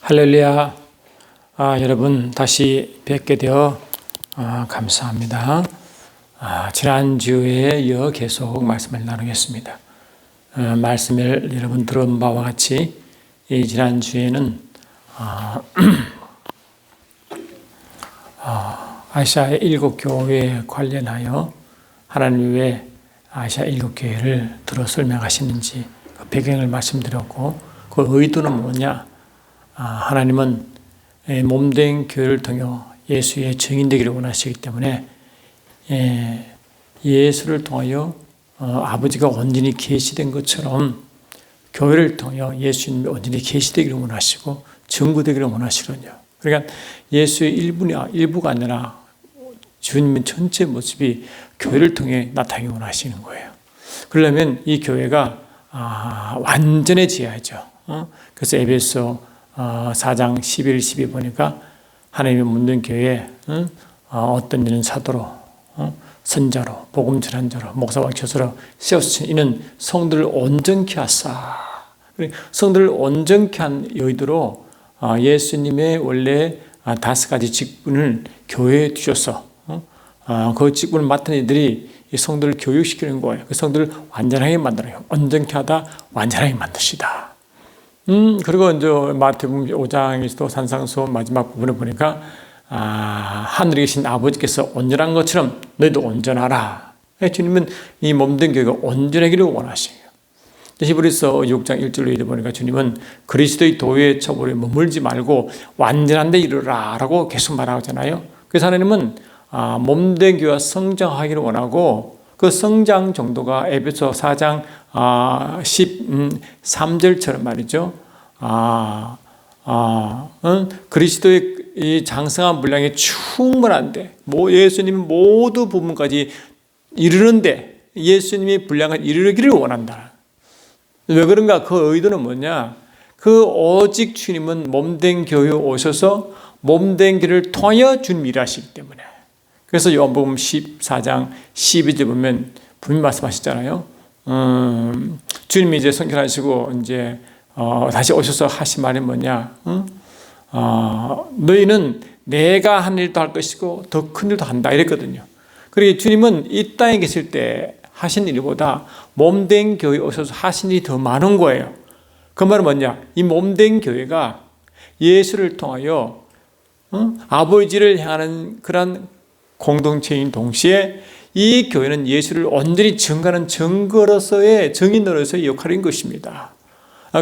할렐루야. 여러분 다시 뵙게 되어 감사합니다. 지난주에 이어 계속 말씀을 나누겠습니다. 말씀을 여러분 들은 바와 같이 이 지난주에는 아시아의 7교회에 관련하여 하나님 왜 아시아 7교회를 들어 설명하시는지 그 배경을 말씀드렸고, 그 의도는 뭐냐? 하나님은 몸된 교회를 통해 예수의 증인되기를 원하시기 때문에 예수를 통하여 아버지가 온전히 계시된 것처럼 교회를 통해 예수님이 온전히 계시되기를 원하시고 증거되기를 원하시거든요. 그러니까 예수의 일부가 아니라 주님의 전체 모습이 교회를 통해 나타나기 원하시는 거예요. 그러려면 이 교회가 완전해져야죠. 그래서 에베소 4장 11, 12 보니까 하나님의 묻는 교회에 어떤 이는 사도로, 선자로, 복음 전환자로, 목사와 교사로 세우시니 이는 성들을 온전케 하사. 성들을 온전케 한 의도로 예수님의 원래 5가지 직분을 교회에 두셔서 그 직분을 맡은 이들이 이 성들을 교육시키는 거예요. 그 성들을 완전하게 만들어요. 온전케 하다 완전하게 만드시다. 그리고 이제 마태복음 5장에서도 산상수훈 마지막 부분에 보니까 하늘에 계신 아버지께서 온전한 것처럼 너희도 온전하라. 주님은 이 몸된 교회가 온전하기를 원하셔요. 히브리서 6장 1절로 보니까 주님은 그리스도의 도의 처벌에 머물지 말고 완전한 데 이르라 라고 계속 말하잖아요. 그래서 하나님은 몸된 교회가 성장하기를 원하고, 그 성장 정도가 에베소 4장 13절처럼 말이죠. 그리스도의 이 장성한 분량에 충분한데, 예수님이 모두 부분까지 이르는데 예수님의 분량을 이르기를 원한다. 왜 그런가? 그 의도는 뭐냐? 그 오직 주님은 몸된 교회에 오셔서 몸된 교회를 통하여 주님 일하시기 때문에. 그래서 요한복음 14장 12절 보면 분명히 말씀하시잖아요. 주님이 이제 성결하시고 이제 다시 오셔서 하신 말이 뭐냐? 너희는 내가 한 일도 할 것이고 더 큰 일도 한다 이랬거든요. 그리고 주님은 이 땅에 계실 때 하신 일보다 몸된 교회에 오셔서 하신 일이 더 많은 거예요. 그 말은 뭐냐? 이 몸된 교회가 예수를 통하여 아버지를 향하는 그런 공동체인 동시에 이 교회는 예수를 온전히 증거하는 증거로서의 증인으로서의 역할인 것입니다.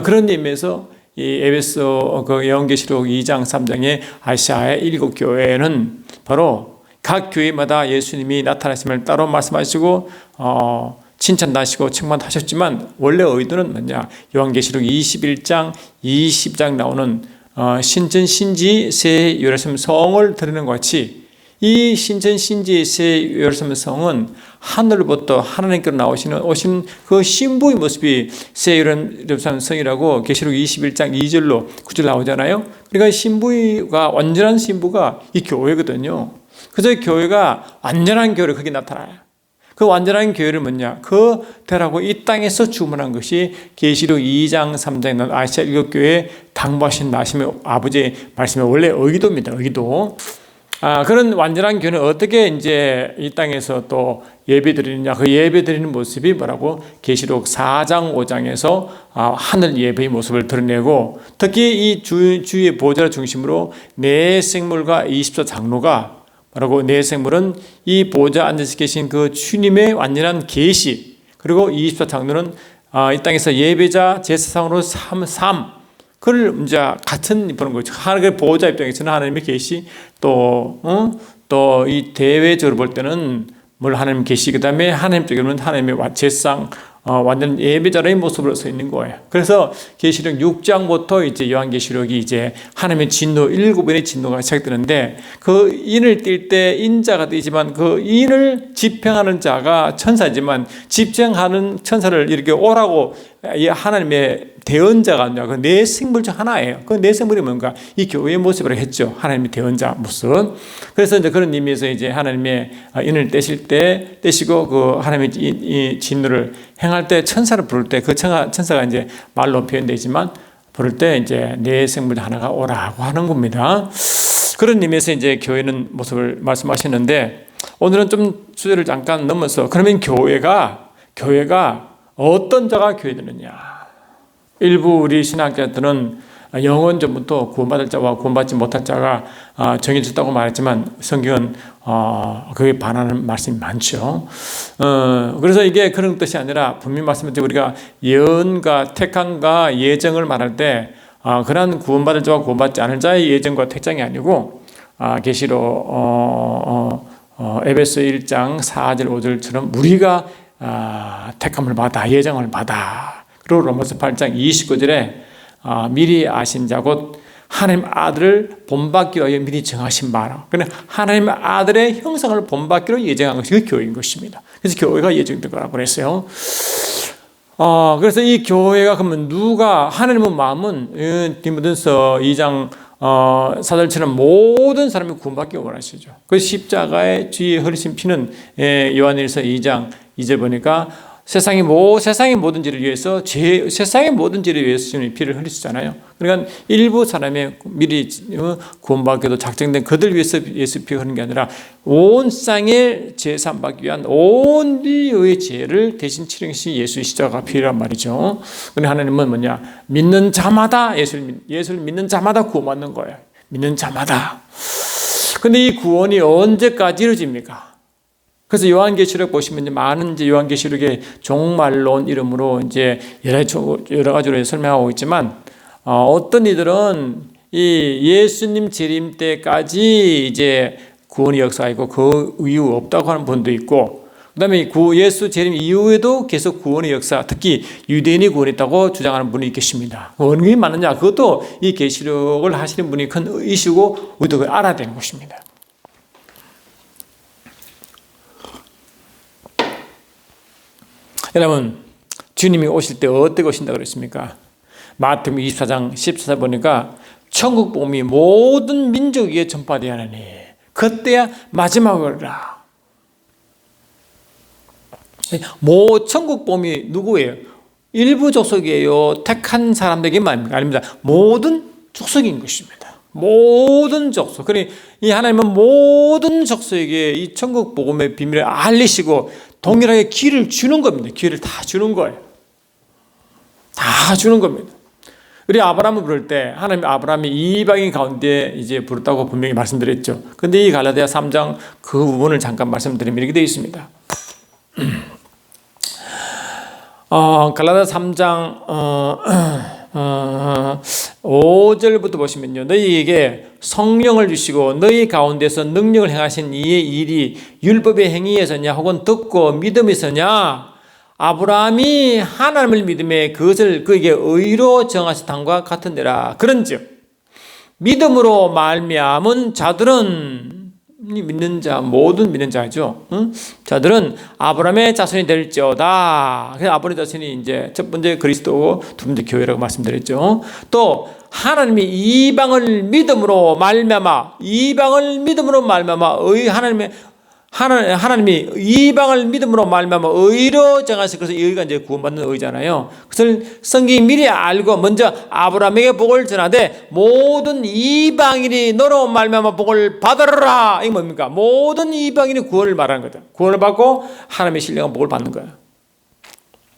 그런 의미에서 이 에베소 요한계시록 2장 3장의 아시아의 7교회는 바로 각 교회마다 예수님이 나타나심을 따로 말씀하시고 칭찬하시고 청만하셨지만, 원래 의도는 뭐냐? 요한계시록 21장 20장 나오는 신천 신지 새 예루살렘 성을 드리는 것 같이, 이 신천 신지 새 예루살렘 성은 하늘로부터 하나님께로 오신 그 신부의 모습이 새 예루살렘 성이라고 계시록 21장 2절로 9절 나오잖아요. 그러니까 신부가 완전한 신부가 이 교회거든요. 그래서 교회가 완전한 교회로 거기 나타나요. 그 완전한 교회를 뭐냐? 그 되라고 이 땅에서 주문한 것이 계시록 2장 3장에 나온 아시아 7교회에 당부하신 말씀의 아버지의 말씀의 원래 의도입니다. 의도. 그런 완전한 교회는 어떻게 이제 이 땅에서 또 예배드리느냐? 그 예배드리는 모습이 뭐라고? 계시록 4장 5장에서 하늘 예배의 모습을 드러내고, 특히 이 주의 보좌를 중심으로 내 생물과 24장로가 뭐라고? 내 생물은 이 보좌 앉아서 계신 그 주님의 완전한 계시, 그리고 24장로는 이 땅에서 예배자 제사상으로 삶, 그걸 이제 같은 보는 거죠. 하나님의 보호자 입장에서는 하나님의 계시, 또 이 대외적으로 볼 때는 뭘 하나님 계시, 그 다음에 하나님 쪽에는 하나님의 제상, 완전 예배자의 모습으로 서 있는 거예요. 그래서 계시록 6장부터 이제 요한계시록이 이제 하나님의 진노, 7번의 진노가 시작되는데, 그 인을 띌 때 인자가 되지만 그 인을 집행하는 자가 천사지만, 집행하는 천사를 이렇게 오라고 하나님의 대언자가 그 내 생물 중 하나예요. 그 내 생물이 뭔가? 이 교회의 모습으로 했죠. 하나님의 대언자 모습. 그래서 이제 그런 의미에서 이제 하나님의 인을 떼시고 그 하나님의 이 진노를 행할 때 천사를 부를 때 그 천사가 이제 말로 표현되지만 부를 때 이제 내 생물 하나가 오라고 하는 겁니다. 그런 의미에서 이제 교회는 모습을 말씀하시는데, 오늘은 좀 주제를 잠깐 넘어서, 그러면 교회가 어떤 자가 교회 되느냐. 일부 우리 신학자들은 영원 전부터 구원받을 자와 구원받지 못할 자가 정해졌다고 말했지만, 성경은 그에 반하는 말씀이 많죠. 그래서 이게 그런 뜻이 아니라 분명히 말씀드린, 우리가 예언과 택함과 예정을 말할 때 그러한 구원받을 자와 구원받지 않을 자의 예정과 택장이 아니고, 계시록 에베소 1장 4절 5절처럼 우리가 택함을 받아 예정을 받아. 그리고 로마서 8장 29절에 미리 아신 자 곧 하나님 아들을 본받기 위하여 미리 정하신 바라. 그러니까 하나님 아들의 형상을 본받기로 예정한 것이 그 교회인 것입니다. 그래서 교회가 예정된 거라고 그랬어요. 그래서 이 교회가 그러면 누가, 하나님의 마음은 디모데전서 2장 4절처럼 모든 사람이 구원받기 원하시죠. 그 십자가의 뒤에 흐르신 피는 요한일서 2장 2절 보니까 세상의 모든 죄를 위해서, 세상의 모든 죄를 위해서 주님이 피를 흘리시잖아요. 그러니까 일부 사람의 미리 구원받기도 작정된 그들 위해서 예수 피 흐르는 게 아니라 온 세상의 죄 사함받기 위한 온 인류의 죄를 대신 치른 것이 예수의 십자가 피란 말이죠. 그런데 하나님은 뭐냐? 믿는 자마다 예수를 믿는 자마다 구원받는 거예요. 믿는 자마다. 근데 이 구원이 언제까지 이루어집니까? 그래서 요한계시록 보시면 많은 요한계시록의 종말론 이름으로 이제 여러 가지로 설명하고 있지만, 어떤 이들은 이 예수님 재림 때까지 이제 구원의 역사가 있고 그 이후 없다고 하는 분도 있고, 그다음에 예수 재림 이후에도 계속 구원의 역사, 특히 유대인이 구원했다고 주장하는 분이 계십니다. 어느 게 맞느냐? 그것도 이 계시록을 하시는 분이 큰 이슈고 우리도 그걸 알아야 되는 것입니다. 여러분, 주님이 오실 때 어떻게 오신다고 그랬습니까? 마태복음 24장 14절 보니까 천국 복음이 모든 민족 위에 전파되어야 하니 그때야 마지막이라. 천국 복음이 누구예요? 일부 족속이에요? 택한 사람들에게만 아닙니까? 아닙니다. 모든 족속인 것입니다. 모든 족속. 그러니 이 하나님은 모든 족속에게 이 천국 복음의 비밀을 알리시고 동일하게 기회를 주는 겁니다. 기회를 다 주는 거예요. 다 주는 겁니다. 우리 아브라함을 부를 때 하나님 아브라함이 이방인 가운데 이제 부르다고 분명히 말씀드렸죠. 근데 이 갈라디아 3장 그 부분을 잠깐 말씀드리면 이렇게 되어 있습니다. 갈라디아 3장 5절부터 보시면요, 너희에게 성령을 주시고 너희 가운데서 능력을 행하신 이의 일이 율법의 행위에서냐 혹은 듣고 믿음에서냐? 아브라함이 하나님을 믿음에 그것을 그에게 의로 정하셨던과 같은데라. 그런즉 믿음으로 말미암은 자들은, 믿는 자, 모든 믿는 자죠. 자들은 아브라함의 자손이 될지어다. 그래서 아브라함의 자손이 이제 첫 번째 그리스도고 두 번째 교회라고 말씀드렸죠. 또 하나님이 이방을 믿음으로 말미암아 하나님이 이방을 믿음으로 말미암아 의로 정하신, 그래서 의가 이제 구원받는 의잖아요. 그것을 성경이 미리 알고 먼저 아브라함에게 복을 전하되 모든 이방인이 너로 말미암아 복을 받으라. 이게 뭡니까? 모든 이방인이 구원을 말하는 거죠. 구원을 받고 하나님의 신령한 복을 받는 거예요.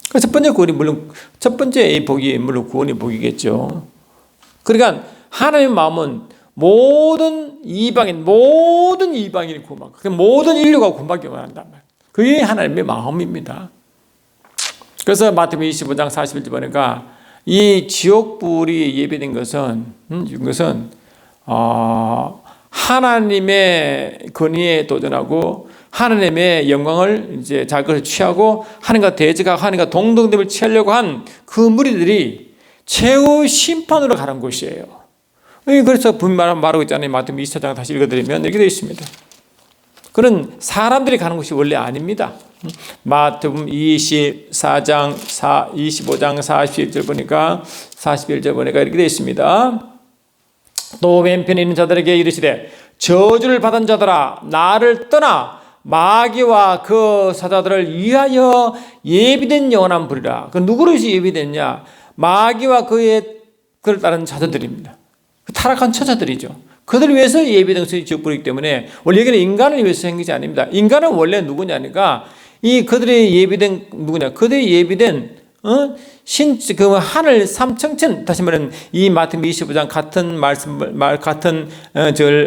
그래서 첫 번째 구원이 물론 첫 번째 복이 물론 구원의 복이겠죠. 그러니까 하나님의 마음은 모든 이방인이 구원받고 모든 인류가 구원받기 원한단 말이에요. 그게 하나님의 마음입니다. 그래서 마태복음 25장 41절 보니까 이 지옥불이 예배된 것은 하나님의 권위에 도전하고 하나님의 영광을 이제 자기를 취하고 하나님과 대적하고 하나님과 동등됨을 취하려고 한 그 무리들이 최후 심판으로 가는 곳이에요. 그래서 분명히 말하고 있잖아요. 마태복음 24장 다시 읽어드리면 이렇게 되어 있습니다. 그런 사람들이 가는 곳이 원래 아닙니다. 마태복음 25장 41절 보니까 이렇게 되어 있습니다. 또 왼편에 있는 자들에게 이르시되 저주를 받은 자들아 나를 떠나 마귀와 그 사자들을 위하여 예비된 영원한 불이라. 그 누구로 예비됐냐? 마귀와 그의 그를 따르는 자들입니다. 타락한 처자들이죠. 그들을 위해서 예비등석이 지어버리기 때문에 원래 여기는 인간을 위해서 생기지 아닙니다. 인간은 원래 누구냐니까 이 그들의 예비된 누구냐? 그들이 예비된 그 하늘 삼청천, 다시 말하면 이 마태복음 25장 같은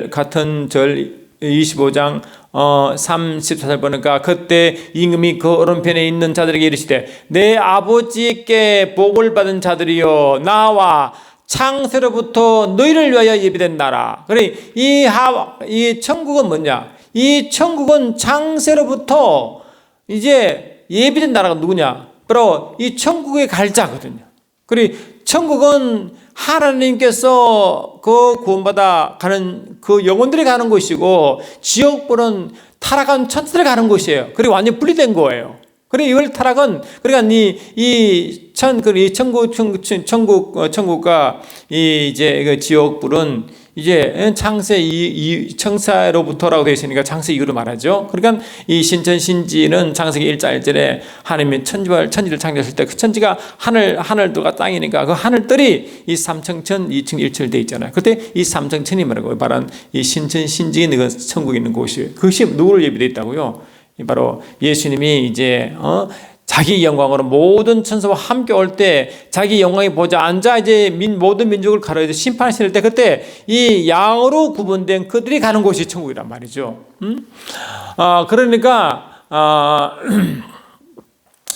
같은 절 25장 34절 보니까 그때 임금이 그 오른편에 있는 자들에게 이르시되 내 아버지께 복을 받은 자들이여 나와 창세로부터 너희를 위하여 예비된 나라. 그래 이 천국은 뭐냐? 이 천국은 창세로부터 이제 예비된 나라가 누구냐? 바로 이 천국에 갈 자거든요. 그리고 천국은 하나님께서 그 구원받아 가는 그 영혼들이 가는 곳이고 지옥불은 타락한 천사들이 가는 곳이에요. 그리고 완전히 분리된 거예요. 그리고 이걸 타락은 그러니까 천국과 이제 그 지옥불은 이제 창세 청사로부터라고 되어 있으니까 창세 이후로 말하죠. 그러니까 이 신천신지는 창세기 1장 1절에 하나님이 천지를 창조했을 때 그 천지가 하늘들과 땅이니까 그 하늘들이 이 삼청천 2층 1층 돼 있잖아요. 그때 이 삼청천이 뭐라고 말한 이 신천신지에 있는 천국에 있는 곳이에요. 그것이 누구를 예비되어 있다고요? 바로 예수님이 이제 자기 영광으로 모든 천사와 함께 올 때 자기 영광에 보자 앉아 이제 모든 민족을 가로해서 심판하실 때 그때 이 양으로 구분된 그들이 가는 곳이 천국이란 말이죠. 그러니까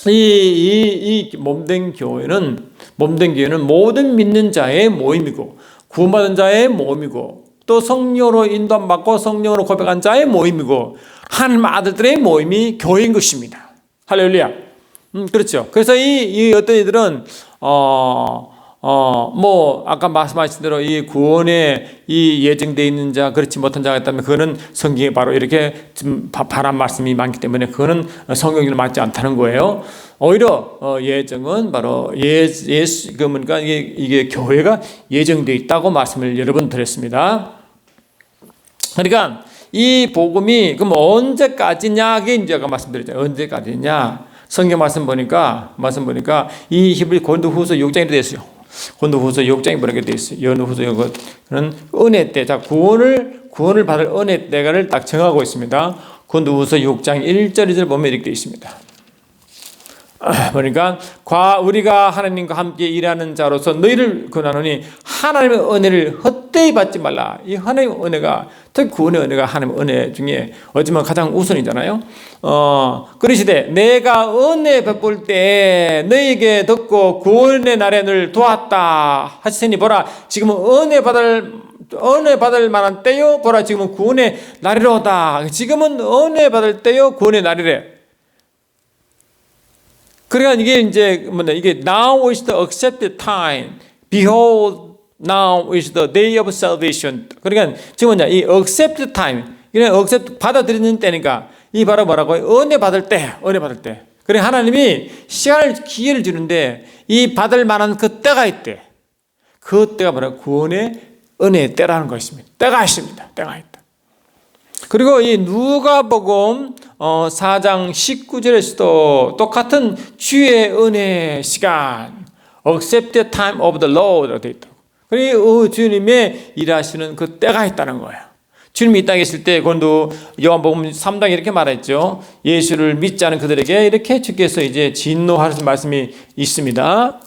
이 몸된 교회는 모든 믿는 자의 모임이고 구원받은 자의 모임이고 또 성령으로 인도받고 성령으로 고백한 자의 모임이고 하나님 아들들의 모임이 교회인 것입니다. 할렐루야. 그렇죠. 그래서 이 어떤 이들은 아까 말씀하신 대로 이 구원에 이 예정되어 있는 자, 그렇지 못한 자가 있다면 그거는 성경에 바로 이렇게 좀 바란 말씀이 많기 때문에 그거는 성경에 맞지 않다는 거예요. 오히려 예정은 바로 그러니까 이게 교회가 예정되어 있다고 말씀을 여러 번 드렸습니다. 그러니까 이 복음이 그럼 언제까지냐? 그게 이제 아까 말씀드렸잖아요. 언제까지냐? 성경 말씀 보니까 이 히브리 고린도후서 6장이 되어 있어요. 고린도후서 6장이 뭐라고 되어 있어요. 고린도후서 6장은 은혜 때, 자 구원을 받을 은혜 때를 딱 정하고 있습니다. 고린도후서 6장 1절 2절 보면 이렇게 되어 있습니다. 그러니까 우리가 하나님과 함께 일하는 자로서 너희를 권하노니 하나님의 은혜를 헛되이 받지 말라. 이 하나님의 은혜가 특히 구원의 은혜가 하나님의 은혜 중에 어쩌면 가장 우선이잖아요. 그러시되 내가 은혜 베풀 때 너희에게 듣고 구원의 날에 늘 도왔다 하시니 보라 지금은 은혜 받을 만한 때요. 보라 지금은 구원의 날이로다. 지금은 은혜 받을 때요. 구원의 날이래. 그러니까 이게 이제 이게 now is the accepted time. Behold, now is the day of salvation. 그러니까 지금 이 accepted time. 이게 받아들이는 때니까 이 바로 뭐라고요? 은혜 받을 때. 그래 하나님이 기회를 주는데 이 받을 만한 그 때가 있대. 그 때가 뭐라고? 구원의 은혜의 때라는 것입니다. 때가 있습니다. 때가 있다. 그리고 이 누가복음 4장 19절에서도 똑같은 주의 은혜 시간 accepted time of the Lord라고 되어 있다고. 그리고 주님의 일하시는 그 때가 있다는 거예요. 주님이 이 땅에 있을 때 그건도 요한복음 3장에 이렇게 말했죠. 예수를 믿지 않은 그들에게 이렇게 주께서 이제 진노하시는 말씀이 있습니다.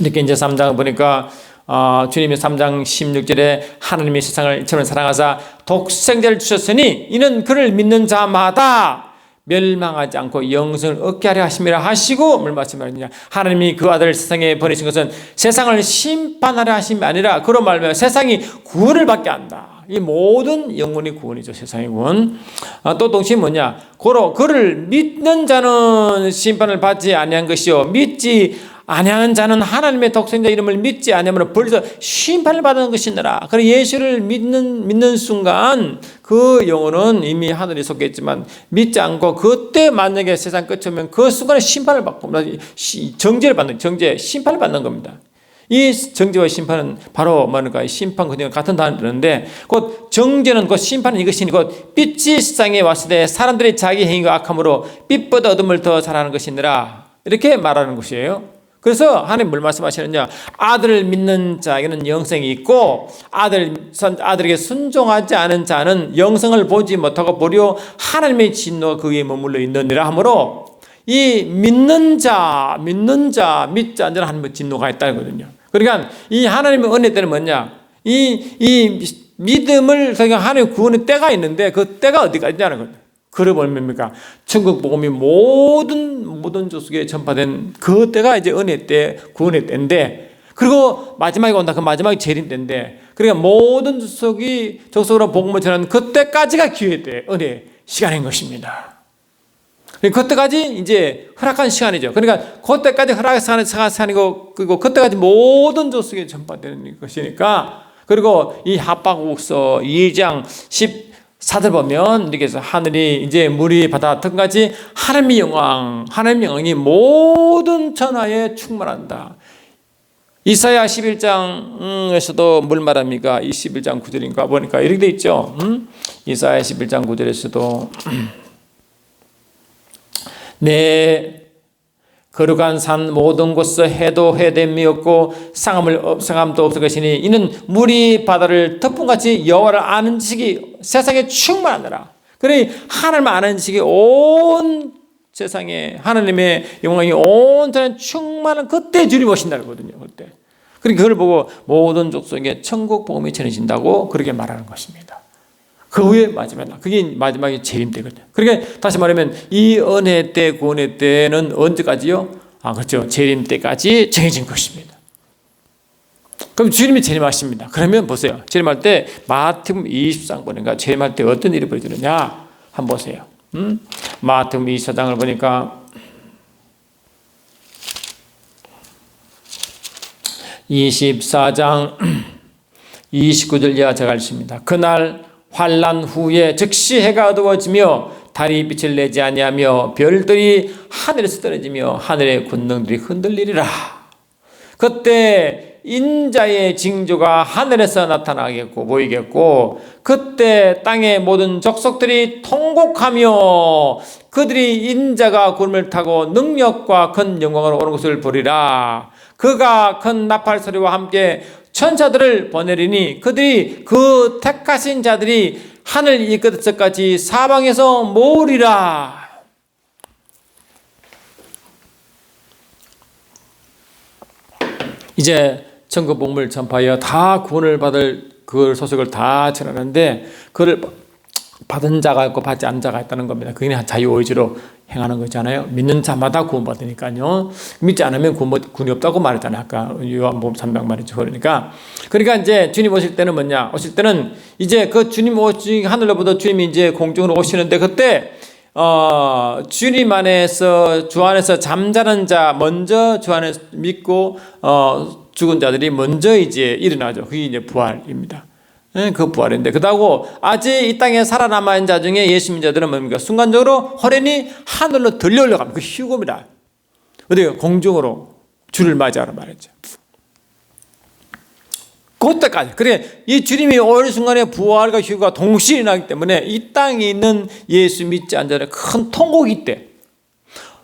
이렇게 이제 3장을 보니까 주님이 3장 16절에 하나님이 세상을 이처럼 사랑하사 독생자를 주셨으니 이는 그를 믿는 자마다 멸망하지 않고 영생을 얻게 하려 하심이라 하시고 뭘 말씀하느냐? 하나님이 그 아들을 세상에 보내신 것은 세상을 심판하려 하심이 아니라 그로 말하면 세상이 구원을 받게 한다. 이 모든 영혼이 구원이죠. 세상의 구원. 또 동시에 뭐냐? 그를 믿는 자는 심판을 받지 아니한 것이요 믿지 아니하는 자는 하나님의 독생자 이름을 믿지 아니하면 벌써 심판을 받는 것이니라. 그래 예수를 믿는 순간 그 영혼은 이미 하늘에 속했지만 믿지 않고 그때 만약에 세상 끝이 오면 그 순간에 심판을 받고 심판을 받는 겁니다. 이 정죄와 심판은 바로 뭐랄까 심판 그녀가 같은 단어를 쓰는데 곧 정죄는 곧 심판은 이것이니 곧 빛이 세상에 왔을 때 사람들이 자기 행위가 악함으로 빛보다 어둠을 더 잘하는 것이니라 이렇게 말하는 것이에요. 그래서 하나님 뭘 말씀하시느냐? 아들을 믿는 자에게는 영생이 있고 아들에게 순종하지 않은 자는 영생을 보지 못하고 보려 하나님의 진노가 그 위에 머물러 있느니라 하므로 이 믿는 자, 믿지 않는 하나님의 진노가 있다는 거거든요. 그러니까 이 하나님의 은혜 때는 뭐냐? 이 믿음을 하나님 구원의 때가 있는데 그 때가 어디가 있냐는 거예요. 그러면 뭡니까? 천국 복음이 모든 족속에 전파된 그 때가 이제 은혜 때, 구원의 때인데, 그리고 마지막에 온다. 그 마지막이 재림 때인데, 그러니까 모든 족속으로 복음을 전하는 그때까지가 기회 때, 은혜 시간인 것입니다. 그때까지 이제 허락한 시간이죠. 그러니까 그때까지 허락한 시간이고, 그리고 그때까지 모든 족속에 전파되는 것이니까, 그리고 이 하박국서 2장 14절 보면 이렇게 해서 하늘이 이제 물이 바다 등같이 하나님의 영광이 모든 천하에 충만한다. 이사야 11장에서도 뭘 말합니까? 21장 9절인가 보니까 이렇게 돼 있죠. 이사야 11장 9절에서도 내 거룩한 산 모든 곳에서 해도 해됨이 없고 상함도 없을 것이니 이는 물이 바다를 덮음같이 여호와를 아는 지식이 세상에 충만하더라. 그러니 하나님을 아는 지식이 온 세상에 하나님의 영광이 온 세상에 충만한 그때 주님 오신다는 거거든요. 그때. 그러니까 그걸 보고 모든 족속에 천국 복음이 전해진다고 그렇게 말하는 것입니다. 그 후에 마지막, 그게 마지막에 재림 때거든요. 그러니까 다시 말하면 이 은혜 때, 구원의 때는 언제까지요? 그렇죠. 재림 때까지 정해진 것입니다. 그럼 주님이 재림하십니다. 그러면 보세요. 재림할 때 마태복음 24장 보니까 재림할 때 어떤 일이 벌어지느냐? 한번 보세요. 마태복음 24장을 보니까 24장 29절 이하 제가 읽습니다. 그날 환난 후에 즉시 해가 어두워지며 달이 빛을 내지 아니하며 별들이 하늘에서 떨어지며 하늘의 군등들이 흔들리리라. 그때 인자의 징조가 하늘에서 나타나겠고 보이겠고 그때 땅의 모든 족속들이 통곡하며 그들이 인자가 구름을 타고 능력과 큰 영광으로 오는 것을 보리라. 그가 큰 나팔 소리와 함께 천사들을 보내리니 그들이 그 택하신 자들이 하늘 이 끝에서까지 사방에서 모으리라. 이제 천국 복음을 전파하여 다 구원을 받을 그 소식을 다 전하는데 그를 받은 자가 있고 받지 않은 자가 있다는 겁니다. 그게 자유의지로 행하는 거잖아요. 믿는 자마다 구원받으니까요. 믿지 않으면 구원이 없다고 말했잖아요. 아까 요한복음 3장 말이죠. 그러니까 이제 주님 오실 때는 뭐냐? 오실 때는 이제 그 주님 오시 하늘로부터 주님이 이제 공중으로 오시는데 그때 주님 안에서 주 안에서 잠자는 자 먼저 주 안에서 믿고 죽은 자들이 먼저 이제 일어나죠. 그게 이제 부활입니다. 그 부활인데 그렇다고 아직 이 땅에 살아남아 있는 자 중에 예수 믿는 자들은 뭡니까? 순간적으로 호련히 하늘로 들려 올라갑니다. 그 휴급이다. 어디요? 공중으로 주를 맞이하러 말했죠. 그때까지. 그래, 이 주님이 올 순간에 부활과 휴가 동시에 나기 때문에 이 땅에 있는 예수 믿지 않는 자들의 큰 통곡이 있대.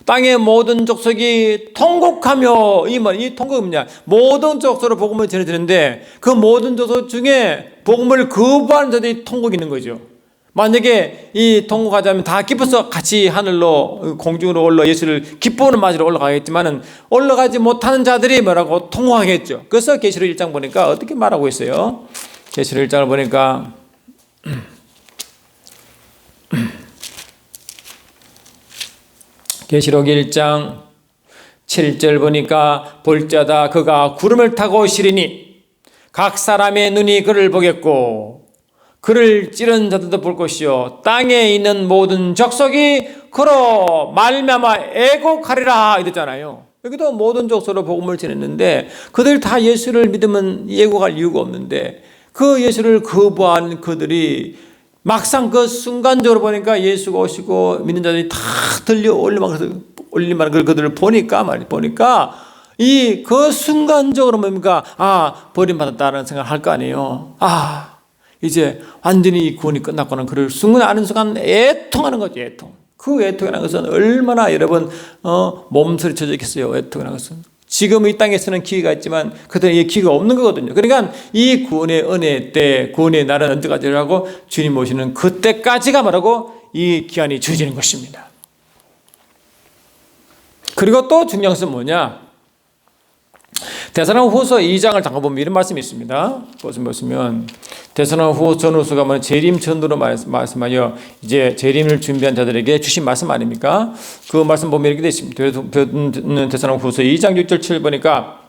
땅의 모든 족속이 통곡하며 이 통곡이 뭐냐? 모든 족속으로 복음을 전해드리는데 그 모든 족속 중에 복음을 거부하는 자들이 통곡이 있는 거죠. 만약에 이 통곡하자면 다 기뻐서 같이 하늘로 공중으로 올라 예수를 기뻐하는 맞이로 올라가겠지만은 올라가지 못하는 자들이 뭐라고 통곡하겠죠. 그래서 계시록 1장 보니까 어떻게 말하고 있어요? 계시록 1장을 보니까 계시록 1장 7절 보니까 볼자다 그가 구름을 타고 오시리니 각 사람의 눈이 그를 보겠고 그를 찌른 자들도 볼 것이요 땅에 있는 모든 족속이 그로 말미암아 애곡하리라 이랬잖아요. 여기도 모든 족속으로 복음을 전했는데 그들 다 예수를 믿으면 애곡할 이유가 없는데 그 예수를 거부한 그들이 막상 그 순간적으로 보니까 예수가 오시고 믿는 자들이 다 들려 올리만 그들을 보니까 이 그 순간적으로 뭡니까? 버림받았다는 생각을 할 거 아니에요. 이제 완전히 이 구원이 끝났구나. 그를 아는 순간 애통하는 거죠. 애통. 그 애통이라는 것은 얼마나 여러분 몸서리 쳐져 있겠어요. 애통이라는 것은 지금 이 땅에서는 기회가 있지만 그들에게 기회가 없는 거거든요. 그러니까 이 구원의 은혜 때, 구원의 날은 언제까지라고 주님 오시는 그때까지가 말하고 이 기한이 주어지는 것입니다. 그리고 또 중요한 것은 뭐냐? 데살로니가후서 2장을 잠깐 보면 이런 말씀이 있습니다. 보시면 데살로니가후서 전후서가 뭐 재림 전도로 말씀하여 이제 재림을 준비한 자들에게 주신 말씀 아닙니까? 그 말씀 보면 이렇게 되어 있습니다. 데살로니가후서 2장 6절 7 보니까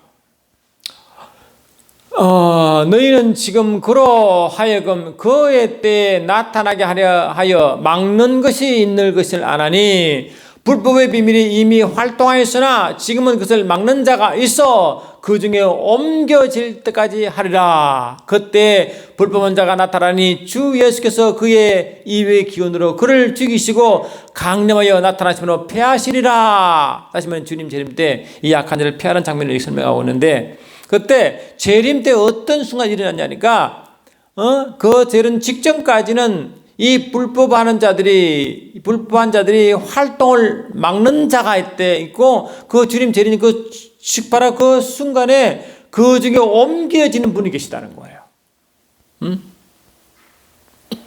너희는 지금 그로 하여금 그의 때에 나타나게 하여 막는 것이 있는 것을 아나니 불법의 비밀이 이미 활동하였으나 지금은 그것을 막는 자가 있어 그 중에 옮겨질 때까지 하리라. 그때 불법한 자가 나타나니 주 예수께서 그의 입의 기운으로 그를 죽이시고 강림하여 나타나시므로 패하시리라. 다시 말하면 주님 재림 때 이 악한 자를 패하는 장면을 설명하고 있는데 그때 재림 때 어떤 순간이 일어났냐니까 그 재림 직전까지는 이 불법한 자들이 활동을 막는 자가 있고 그 주님 재림 바로 그 순간에 그 중에 옮겨지는 분이 계시다는 거예요.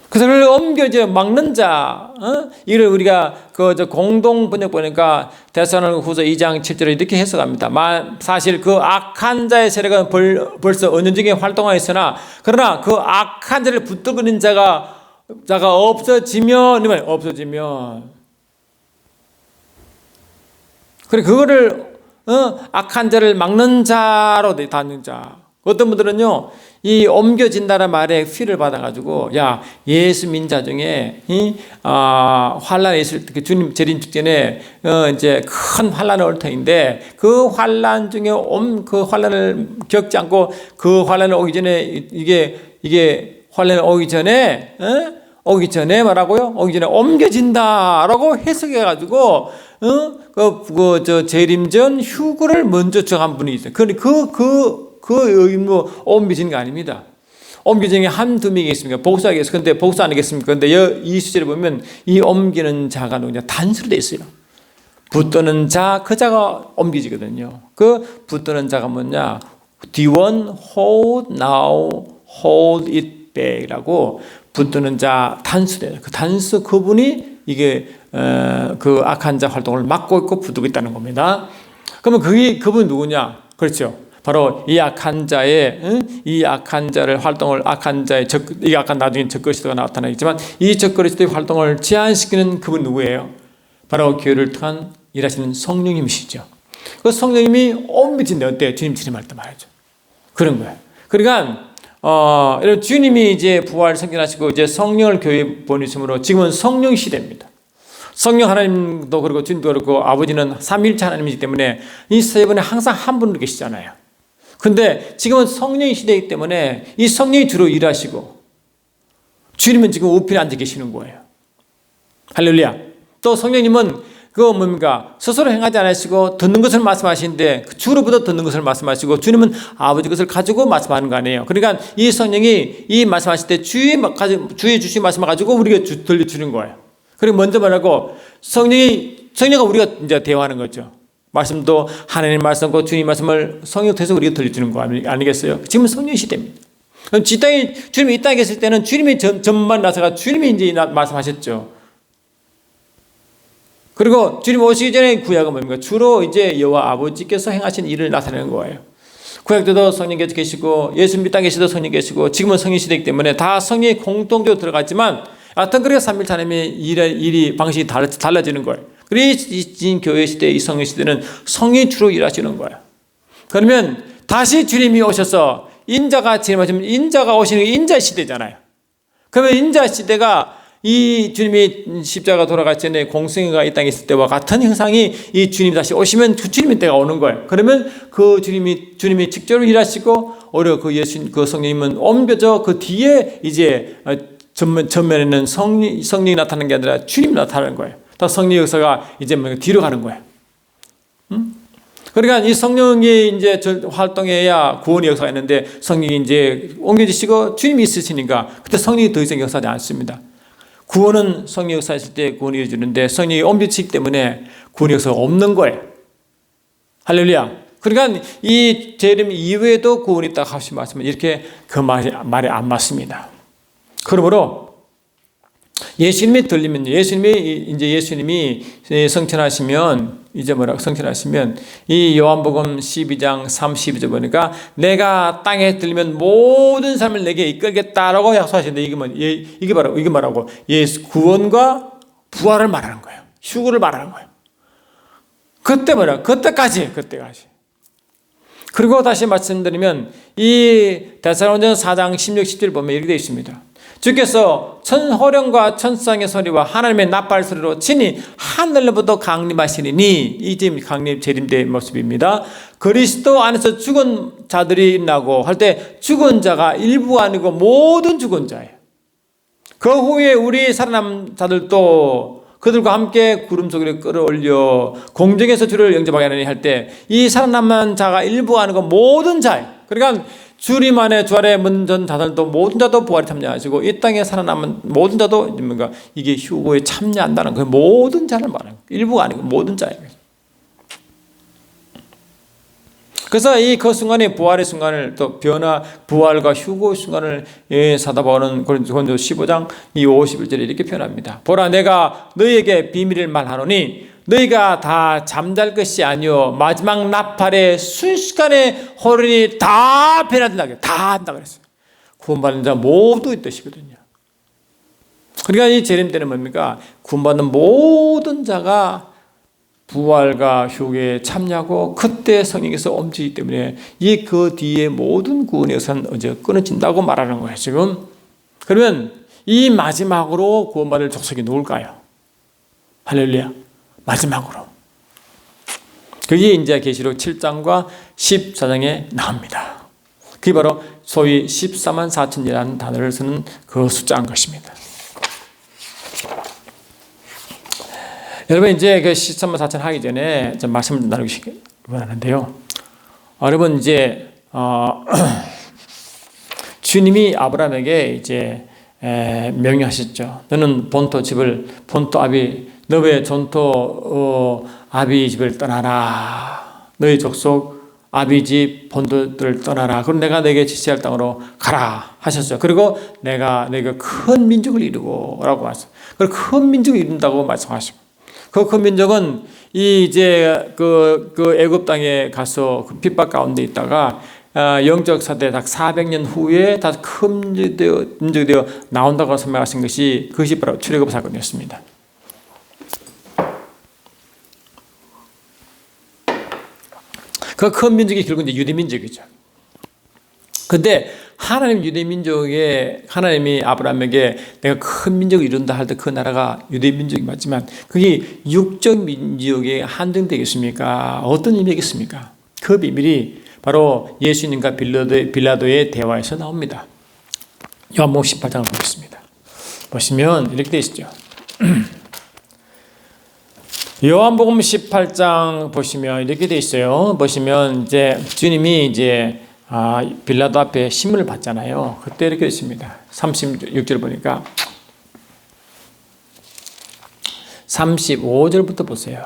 그 사람을 옮겨져 막는 자, 이를 우리가 공동 번역 보니까 데살로니가후서 2장 7절에 이렇게 해석합니다. 사실 그 악한 자의 세력은 벌써 은연중에 활동하였으나 그러나 그 악한 자를 붙들고는 자가 없어지면 그래 그거를 악한 자를 막는 자로 닿는 자. 어떤 분들은요 이 옮겨진다는 말에 피를 받아가지고 야 예수 믿는 자 중에 환란에 있을 때 주님 재림 직전에 이제 큰 환란을 올 터인데 그 환란 중에 그 환란을 겪지 않고 그 환란을 오기 전에 이게 환란이 오기 전에 말하고요. 오기 전에 옮겨진다라고 해석해가지고 재림 전 휴거를 먼저 정한 분이 있어요. 그 의무 옮겨지는 게 아닙니다. 옮겨지는 게 한두 명이 있습니까? 복수하겠습니까? 근데 복수 안 하겠습니까? 근데 이 시절에 보면 이 옮기는 자가 누구냐? 단수로 되어 있어요. 붙드는 자, 그 자가 옮겨지거든요. 그 붙드는 자가 뭐냐? D1 hold now, hold it back이라고 붙드는 자 단수돼요. 그 단수 그분이 이게 그 악한 자 활동을 막고 있고 붙들고 있다는 겁니다. 그러면 그분이 누구냐? 그렇죠. 바로 이 악한 자의 이 악한 자를 활동을 이 악한 나중에 적그리스도가 나타나겠지만 이 적그리스도의 활동을 제한시키는 그분 누구예요? 바로 교회를 통한 일하시는 성령님이시죠. 그 성령님이 옮겨진다. 어때요? 주님 재림할 때 말이죠. 그런 거예요. 그러니까 여러분 주님이 이제 부활 승진하시고 이제 성령을 교회에 보내심으로 지금은 성령 시대입니다. 성령 하나님도 그렇고 주님도 그렇고 아버지는 삼위일체 하나님이기 때문에 이 세 분에 항상 한 분으로 계시잖아요. 근데 지금은 성령의 시대이기 때문에 이 성령이 주로 일하시고 주님은 지금 우편에 앉아 계시는 거예요. 할렐루야. 또 성령님은 그거 뭡니까? 스스로 행하지 않으시고 듣는 것을 말씀하시는데 주로부터 듣는 것을 말씀하시고 주님은 아버지 것을 가지고 말씀하는 거 아니에요. 그러니까 이 성령이 이 말씀하실 때 주의 주신 말씀을 가지고 우리가 들려주는 거예요. 그리고 먼저 말하고 성령과 우리가 이제 대화하는 거죠. 말씀도 하나님 말씀과 주님 말씀을 성령 통해서 우리가 들려주는 거 아니겠어요? 지금은 성령 시대입니다. 그럼 주님이 이 땅에 계실 때는 주님이 전만 나서가 주님이 이제 말씀하셨죠. 그리고 주님 오시기 전에 구약은 뭡니까? 주로 이제 여호와 아버지께서 행하신 일을 나타내는 거예요. 구약 때도 성령께서 계시고 예수 믿 땅에 계시도 성령 계시고 지금은 성령 시대이기 때문에 다 성령이 공동적으로 들어갔지만 하여튼 그래서 삼위일체 하나님의 일이 방식이 달라지는 거예요. 그래서 이 교회 시대, 이 성령 시대는 성령이 주로 일하시는 거예요. 그러면 다시 주님이 오셔서 인자가 재림하시면 인자가 오시는 게 인자 시대잖아요. 그러면 인자 시대가 이 주님이 십자가 돌아갈 전에 공생애가 이 땅에 있을 때와 같은 형상이 이 주님이 다시 오시면 그 주님의 때가 오는 거예요. 그러면 그 주님이 직접으로 일하시고 오히려 그 성령님은 옮겨져 그 뒤에 이제 전면에는 성령이 나타나는 게 아니라 주님이 나타나는 거예요. 또 성령 역사가 이제 뒤로 가는 거예요. 그러니까 이 성령이 이제 활동해야 구원의 역사가 있는데 성령이 이제 옮겨지시고 주님이 있으시니까 그때 성령이 더 이상 역사하지 않습니다. 구원은 성령 역사했을 때 구원이 이루어지는데 성령이 옮겨지기 때문에 구원의 역사가 없는 거예요. 할렐루야. 그러니까 이 재림 이외에도 구원이 있다고 하시 말씀은 이렇게 그 말이 안 맞습니다. 그러므로 예수님이 들리면 예수님이 성천하시면 이제 성천하시면 이 요한복음 12장 32절 보니까 내가 땅에 들리면 모든 사람을 내게 이끌겠다라고 약속하시는데 이게 말하고 예수 구원과 부활을 말하는 거예요. 휴거를 말하는 거예요. 그때까지. 그리고 다시 말씀드리면 이 데살로니가서 4장 16, 17 보면 이렇게 되어 있습니다. 주께서 호령과 천상의 소리와 하나님의 나팔 소리로 친히 하늘로부터 강림하시리니 이 지금 강림 재림대의 모습입니다. 그리스도 안에서 죽은 자들이 있나고 할 때 죽은 자가 일부 아니고 모든 죽은 자예요. 그 후에 우리 살아남은 자들도 그들과 함께 구름 속으로 끌어올려 공중에서 주를 영접하게 하느니 할 때 이 살아남은 자가 일부 아니고 모든 자예요. 그러니까 주님 안에 주 아래 문전 자들도 모든 자도 부활에 참여하시고 이 땅에 살아남은 모든 자도 이게 휴거에 참여한다는 그 모든 자를 말하는 거예요. 일부가 아니고 모든 자예요. 그래서 그 순간이 부활의 순간을 또 부활과 휴거의 순간을 사도바울은 고린도서 15장 51절에 이렇게 표현합니다. 보라 내가 너희에게 비밀을 말하노니 너희가 다 잠잘 것이 아니요 마지막 나팔의 순식간에 호련이 다 변화된다. 다 한다 그랬어요. 구원받는 자 모두 이 뜻이거든요. 그러니까 이 재림 때는 뭡니까? 구원받는 모든 자가 부활과 휴게에 참여하고 그때 성령께서 움직이기 때문에 그 뒤에 모든 구원의 역사는 이제 끊어진다고 말하는 거예요. 지금 그러면 이 마지막으로 구원받을 족속이 누굴까요? 할렐루야. 마지막으로. 그게 이제 계시록 7장과 14장에 나옵니다. 그게 바로 소위 14만 4천이라는 단어를 쓰는 그 숫자인 것입니다. 여러분 이제 그 13만 4천 하기 전에 좀 말씀을 나누기 원하는데요. 여러분 이제 주님이 아브라함에게 이제 명령하셨죠. 너는 본토 아비 너의 전토 아비 집을 떠나라. 너희 족속 아비 집 본토들을 떠나라. 그럼 내가 너에게 지시할 땅으로 가라 하셨죠. 그리고 내가 큰 민족을 이루고라고 말씀. 그리고 큰 민족을 이룬다고 말씀하시고. 그 큰 민족은 이제 그 애굽 땅에 가서 그 핍박 가운데 있다가 영적 사대 딱 400년 후에 다 큰 민족이 되어 나온다고 설명하신 그것이 바로 출애굽 사건이었습니다. 그 큰 민족이 결국 이제 유대 민족이죠. 근데 하나님이 아브라함에게 내가 큰 민족을 이룬다 할 때 그 나라가 유대 민족이 맞지만 그게 육적 민족에 한정되겠습니까? 어떤 의미겠습니까? 그 비밀이 바로 예수님과 빌라도의 대화에서 나옵니다. 요한복음 18장을 보겠습니다. 보시면 이렇게 되어 있죠. 요한복음 18장 보시면 이렇게 되어 있어요. 보시면 이제 주님이 이제 빌라도 앞에 신문을 받잖아요. 그때 이렇게 있습니다. 36절 보니까 35절부터 보세요.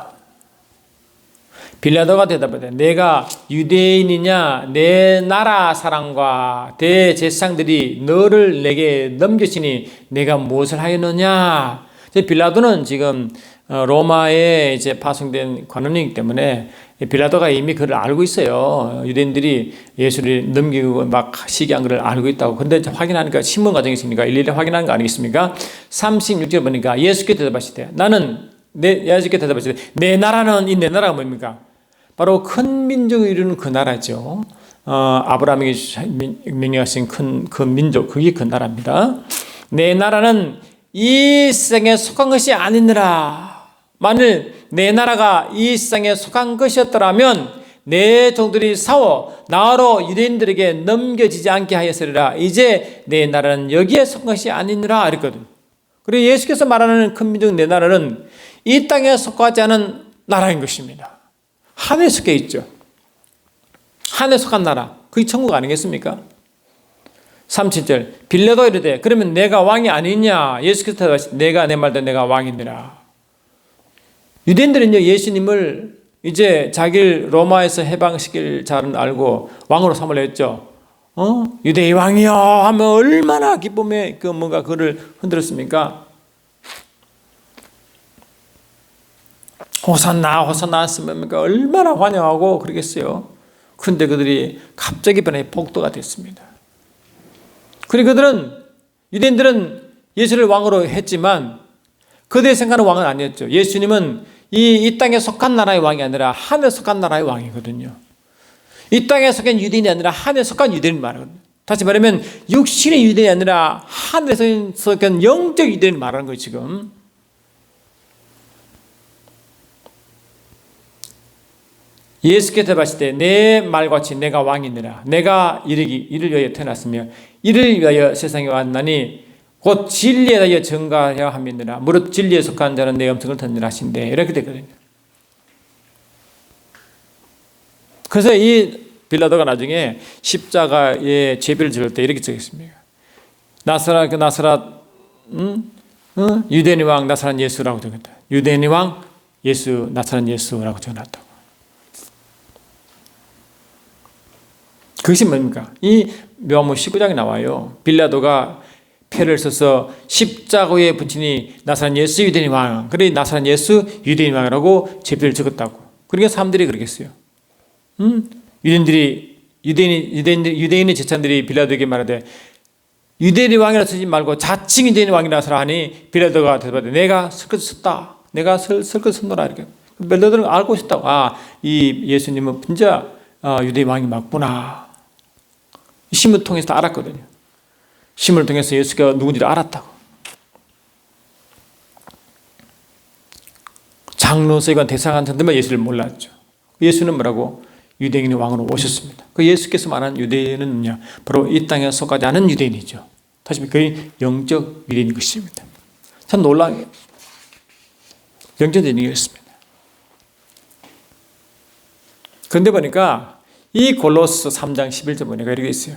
빌라도가 대답하되 내가 유대인이냐 내 나라 사람과 대제사장들이 너를 내게 넘겨주니 내가 무엇을 하였느냐. 빌라도는 지금 로마에 이제 파송된 관원이기 때문에 빌라도가 이미 그걸 알고 있어요. 유대인들이 예수를 넘기고 막 시기한 걸 알고 있다고. 근데 확인하니까 신문 과정이 있으니까 일일이 확인하는 거 아니겠습니까? 36절 보니까 예수께 대답하시되 예수께 대답하시되 내 나라는 내 나라가 뭡니까? 바로 큰 민족을 이루는 그 나라죠. 아브라함에게 명령하신 그 민족, 그게 그 나라입니다. 내 나라는 이 세상에 속한 것이 아니니라. 만일 내 나라가 이 세상에 속한 것이었더라면 내 종들이 싸워 나로 유대인들에게 넘겨지지 않게 하였으리라. 이제 내 나라는 여기에 속한 것이 아니니라 이랬거든. 그리고 예수께서 말하는 큰 민족 내 나라는 이 땅에 속하지 않은 나라인 것입니다. 하늘에 속해 있죠. 하늘에 속한 나라. 그게 천국 아니겠습니까? 37절 빌라도 이르되 그러면 내가 왕이 아니냐. 예수께서 내가 내 말대로 내가 왕이니라. 유대인들은요 예수님을 이제 자기를 로마에서 해방시킬 자는 알고 왕으로 삼으려 했죠. 유대의 왕이여 하면 얼마나 기쁨에 뭔가 그를 흔들었습니까? 호산나 호산나 했으면 얼마나 환영하고 그러겠어요. 그런데 그들이 갑자기 변해 복도가 됐습니다. 그리고 유대인들은 예수를 왕으로 했지만 그들의 생각은 왕은 아니었죠. 예수님은 이 땅에 속한 나라의 왕이 아니라 하늘에 속한 나라의 왕이거든요. 이 땅에 속한 유대인이 아니라 하늘에 속한 유대인이 말하거든요. 다시 말하면 육신의 유대인이 아니라 하늘에서 속한 영적 유대인이 말하는 거예요. 지금 예수께서 봤을 때 내 말같이 내가 왕이니라. 내가 이를 위하여 태어났으며 이를 위하여 세상에 왔나니 곧 진리에 대하여 증거하려 함이니라. 무릇 진리에 속한 자는 내 음성을 듣느라 하신대. 이렇게 되거든요. 그래서 이 빌라도가 나중에 십자가에 제비를 지을 때 이렇게 적었습니다. 유대인 왕 나사렛 예수라고 적었다. 유대인 왕 예수 나사렛 예수라고 적어놨다고. 그것이 뭡니까? 이 묘한문 19장에 나와요. 빌라도가 표를 써서 십자가에 붙이니 나사렛 예수 유대인 왕, 그래 나사렛 예수 유대인 왕이라고 제표를 적었다고. 그러니까 사람들이 그러겠어요. 유대인의 제찬들이 빌라도에게 말하되 유대인의 왕이라 쓰지 말고 자칭 유대인의 왕이라 하라 하니 빌라도가 대답하되 내가 설것 썼다. 내가 설것 썼노라 이렇게. 빌라도는 알고 있었다고. 이 예수님은 진짜 유대인 왕이 맞구나. 신문을 통해서 알았거든요. 신문을 통해서 예수가 누군지를 알았다고. 장로, 서기관, 대사관 정도만 예수를 몰랐죠. 예수는 뭐라고? 유대인의 왕으로 오셨습니다. 그 예수께서 말하는 유대인은 뭐냐? 바로 이 땅에 속하지 않은 유대인이죠. 다시 말해 그의 영적 유대인인 것입니다. 참 놀라운 영적 유대인이었습니다. 그런데 보니까 이 골로새 3장 11절 보니까 이렇게 있어요.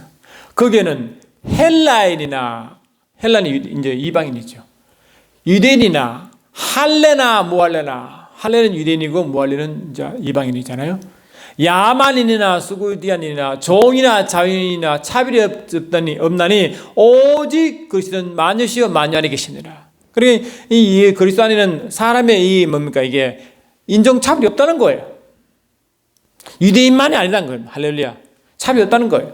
거기에는 헬라인이 이제 이방인이죠. 유대인이나 할레나 무할레나, 할레는 유대인이고 무할레는 이제 이방인이잖아요. 야만인이나 수구디안이나 종이나 자유인이나 차별이 없나니 오직 그리스도는 만유시여 만유 안에 계시니라. 그러니까 이 그리스도 안에는 사람의 이게 인종차별이 없다는 거예요. 유대인만이 아니라는 거예요. 할렐루야. 차별이 없다는 거예요.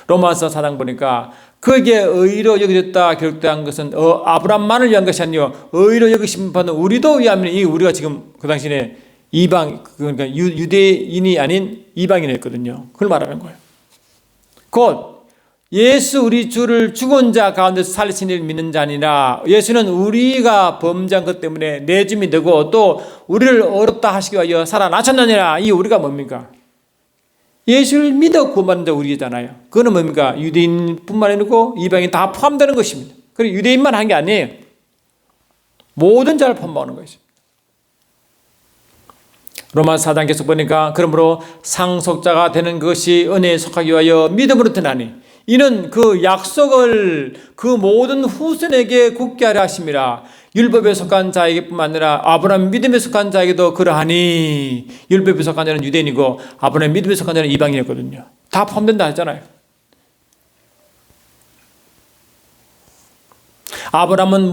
로마서 4장 보니까 그에게 의로 여겨졌다 기록된 것은 아브라함만을 위한 것이 아니요 의로 여기심 받는 우리도 위함이니. 이 우리가 지금 그 당시에 그러니까 유대인이 아닌 이방인이었거든요. 그걸 말하는 거예요. 곧 예수 우리 주를 죽은 자 가운데서 살리신 이를 믿는 자 아니라, 예수는 우리가 범죄한 것 때문에 내줌이 되고 또 우리를 어렵다 하시기 위하여 살아나셨느니라. 이 우리가 뭡니까? 예수를 믿어 구원받는 자 우리잖아요. 그거는 뭡니까? 유대인뿐만 아니고 이방인 다 포함되는 것입니다. 그리고 유대인만 한 게 아니에요. 모든 자를 포함하는 것입니다. 로마서 4장 계속 보니까 그러므로 상속자가 되는 것이 은혜에 속하기 위하여 믿음으로 드나니 이는 그 약속을 그 모든 후손에게 굳게 하려 하심이라. 율법에 속한 자에게뿐만 아니라 아브라함 믿음에 속한 자에게도 그러하니. 율법에 속한 자는 유대인이고 아브라함 믿음에 속한 자는 이방인이었거든요. 다 포함된다 했잖아요. 아브라함은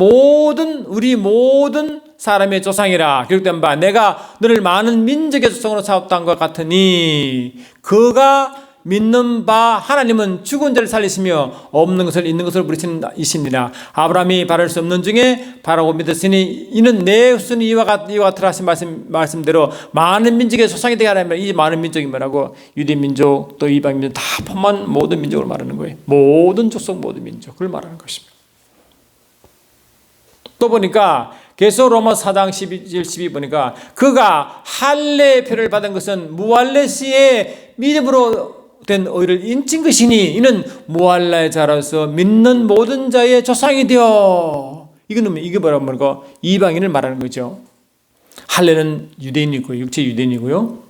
우리 모든 사람의 조상이라 기록된 바 내가 너를 많은 민족의 조상으로 삼았던 것 같으니, 그가 믿는 바 하나님은 죽은 자를 살리시며 없는 것을 있는 것으로 부르시는 이십니다. 아브라함이 바랄 수 없는 중에 바라고 믿었으니 이는 내 후손이 이와 같으라 하신 말씀대로 많은 민족의 조상이 되게 하라면, 이 많은 민족이 뭐라고? 유대 민족 또 이방 민족 다 포함한 모든 민족을 말하는 거예요. 모든 족속 모든 민족, 그걸 말하는 것입니다. 또 보니까 계속 로마 4장 12 보니까 그가 할례의 표를 받은 것은 무할레시의 믿음으로 된 의를 인친 것이니 이는 무할레의 자로서 믿는 모든 자의 조상이 되어. 이게 뭐라고? 이방인을 말하는 거죠. 할례는 유대인이고 육체 유대인이고요.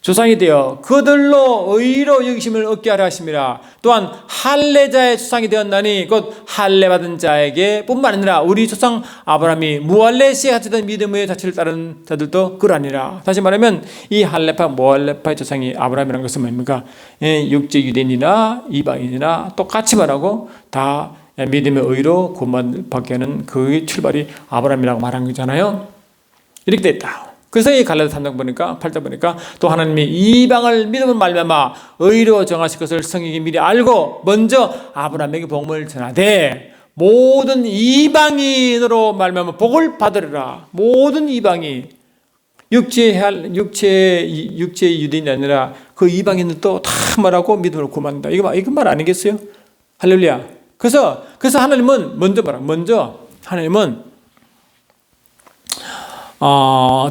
조상이 되어 그들로 의로 여기심을 얻게 하려 하심이라. 또한 할례자의 조상이 되었나니 곧 할례 받은 자에게 뿐만 아니라 우리 조상 아브라함이 무할례시에 갇혔던 믿음의 자체를 따른 자들도 그러하니라. 다시 말하면 이 할례파 무할례파의 조상이 아브라함이라는 것은 뭡니까? 육체 유대인이나 이방인이나 똑같이 말하고 다 믿음의 의로 구원을 받게 하는 그 출발이 아브라함이라고 말한 거잖아요. 이렇게 됐다. 그래서 이 갈라디아 3장 보니까 8장 보니까 또 하나님이 이방을 믿음을 말미암아 의로 정하실 것을 성경이 미리 알고 먼저 아브라함에게 복음을 전하되 모든 이방인으로 말미암아 복을 받으리라. 모든 이방인 육체 유대인이 아니라 그 이방인들도 다 말하고 믿음을 구원한다. 이거 말 아니겠어요? 할렐루야. 그래서 하나님은 먼저 하나님은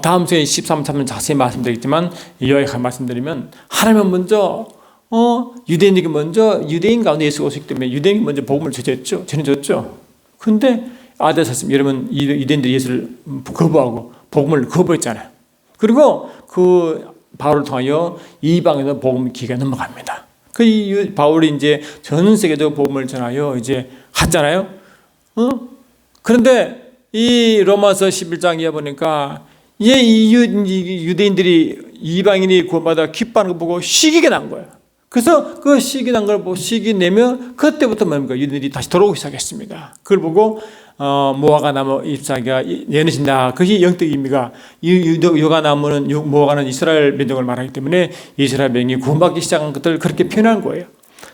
다음 주에 13장 자세히 말씀드리겠지만 요약해 말씀드리면 하나님은 먼저 유대인에게 먼저 유대인 가운데 예수가 오셨기 때문에 유대인에게 먼저 복음을 전해줬죠. 그런데 아데사스 여러분 유대인들이 예수를 거부하고 복음을 거부했잖아요. 그리고 그 바울을 통하여 이방에서 복음 기가 넘어갑니다. 그 바울이 이제 전 세계적으로 복음을 전하여 이제 갔잖아요. 그런데 이 로마서 11장에 보니까 이 유대인들이 이방인이 구원받아 기뻐하는 거 보고 시기가 난 거예요. 그래서 그 시기 난 걸 보고 시기 내면 그때부터 뭡니까? 유대인들이 다시 돌아오기 시작했습니다. 그걸 보고 무화과 나무 잎사귀가 내려진다. 그것이 영적 의미가 무화과는 이스라엘 민족을 말하기 때문에 이스라엘 민족이 구원받기 시작한 것들을 그렇게 표현한 거예요.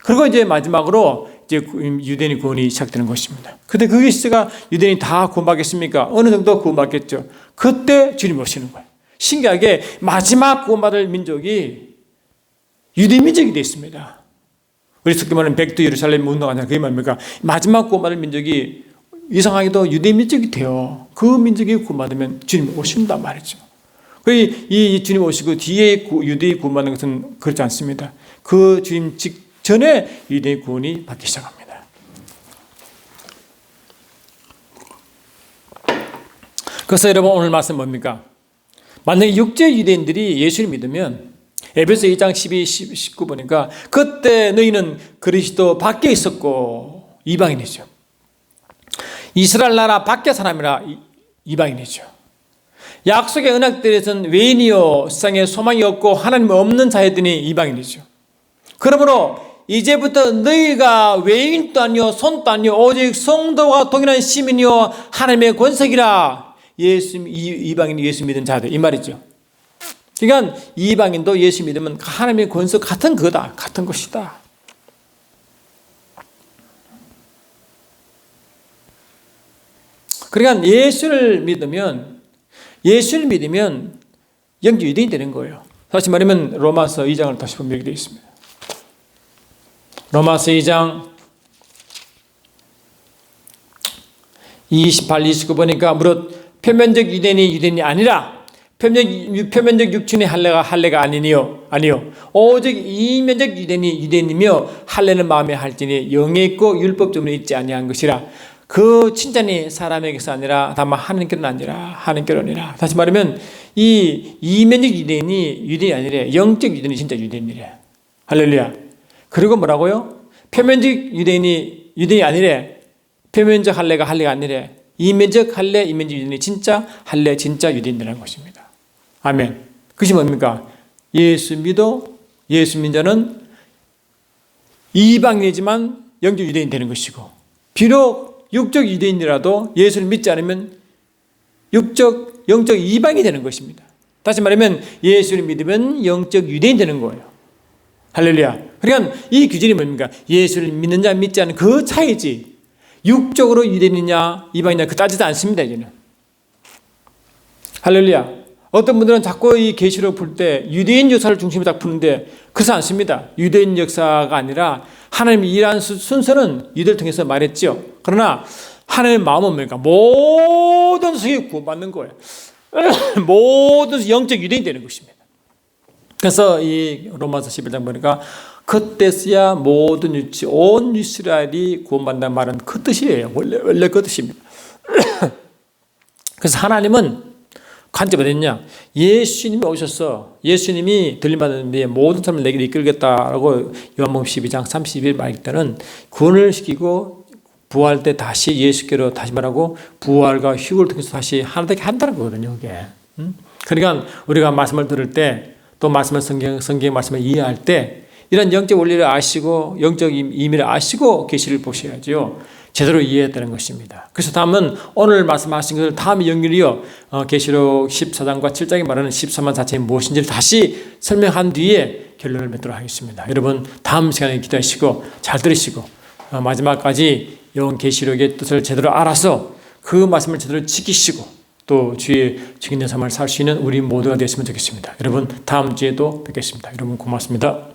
그리고 이제 마지막으로 이제 유대인의 구원이 시작되는 것입니다. 근데 그게 시가 유대인이 다 구원받겠습니까? 어느 정도 구원받겠죠. 그때 주님 오시는 거예요. 신기하게 마지막 구원받을 민족이 유대 민족이 되어 있습니다. 우리 속히 말하는 백두 예루살렘 운동가 아니라 그게 뭡니까? 마지막 구원받을 민족이 이상하게도 유대 민족이 돼요. 그 민족이 구원받으면 주님 오신단 말이죠. 이 주님 오시고 뒤에 유대의 구원받는 것은 그렇지 않습니다. 그 주님 직전에 유대의 구원이 받기 시작합니다. 그래서 여러분 오늘 말씀 뭡니까? 만약에 육체 유대인들이 예수를 믿으면 에베소 2장 12, 19 보니까 그때 너희는 그리스도 밖에 있었고 이방인이죠. 이스라엘 나라 밖의 사람이라 이방인이죠. 약속의 언약들에서는 외인이요 세상에 소망이 없고 하나님 없는 자들이 이방인이죠. 그러므로 이제부터 너희가 외인도 아니요 손도 아니요 오직 성도와 동일한 시민이요 하나님의 권석이라. 이방인이 예수 믿은 자들 이 말이죠. 그러니까 이방인도 예수 믿으면 하나님의 권석 같은 거다, 같은 것이다. 그러니까 예수를 믿으면 영적 유대인이 되는 거예요. 다시 말하면 로마서 2장을 다시 보면 이렇게 되어 있습니다. 로마서 2장 28, 29 보니까 무릇 표면적 유대인이 아니라 표면적 육신의 할례가 아니요 오직 이면적 유대인이며 할례는 마음에 할지니 영에 있고 율법적으로 있지 아니한 것이라. 그 칭찬이 사람에게서 아니라 다만 하나님께로니라. 다시 말하면 이 이면적 유대인이 아니래. 영적 유대인이 진짜 유대인이래. 할렐루야. 그리고 뭐라고요? 표면적 유대인이 아니래. 표면적 할례가 아니래. 이면적 할례, 이면적 유대인이 진짜 할례, 진짜 유대인이라는 것입니다. 아멘. 그것이 뭡니까? 예수 믿는 자는 이방인이지만 영적 유대인이 되는 것이고, 비록 육적 유대인이라도 예수를 믿지 않으면 영적 이방인이 되는 것입니다. 다시 말하면 예수를 믿으면 영적 유대인이 되는 거예요. 할렐루야. 그러니까 이 규정이 뭡니까? 예수를 믿는 자 믿지 않는 그 차이지, 육적으로 유대인이냐 이방이냐 그 따지지 않습니다. 이제는. 할렐루야. 어떤 분들은 자꾸 이 계시록 풀 때 유대인 역사를 중심으로 딱 푸는데 그렇지 않습니다. 유대인 역사가 아니라 하나님이 일하는 순서는 유대를 통해서 말했죠. 그러나 하나님의 마음은 뭡니까? 모든 성이 구원받는 거예요. 모든 영적 유대인이 되는 것입니다. 그래서 이 로마서 11장 보니까 그때서야 모든 온 이스라엘이 구원받는다는 말은 그 뜻이에요. 원래 그 뜻입니다. 그래서 하나님은 관점 어딨냐? 예수님이 오셔서 예수님이 들림받았는데 모든 사람을 내게 이끌겠다라고 요한복음 12장 31 말할 때는 구원을 시키고 부활 때 다시 예수께로 다시 말하고 부활과 휴거를 통해서 다시 하나 되게 한다는 거거든요. 그게. 그러니까 우리가 말씀을 들을 때 또 말씀을 성경 말씀을 이해할 때 이런 영적 원리를 아시고 영적 의미를 아시고 계시를 보셔야죠. 제대로 이해했다는 것입니다. 그래서 다음은 오늘 말씀하신 것을 다음 연결이요. 계시록 14장과 7장에 말하는 13만 4천이 무엇인지를 다시 설명한 뒤에 결론을 맺도록 하겠습니다. 여러분 다음 시간에 기도하시고 잘 들으시고 마지막까지 영 계시록의 뜻을 제대로 알아서 그 말씀을 제대로 지키시고 또 주의 증인된 삶을 살 수 있는 우리 모두가 되었으면 좋겠습니다. 여러분 다음 주에도 뵙겠습니다. 여러분 고맙습니다.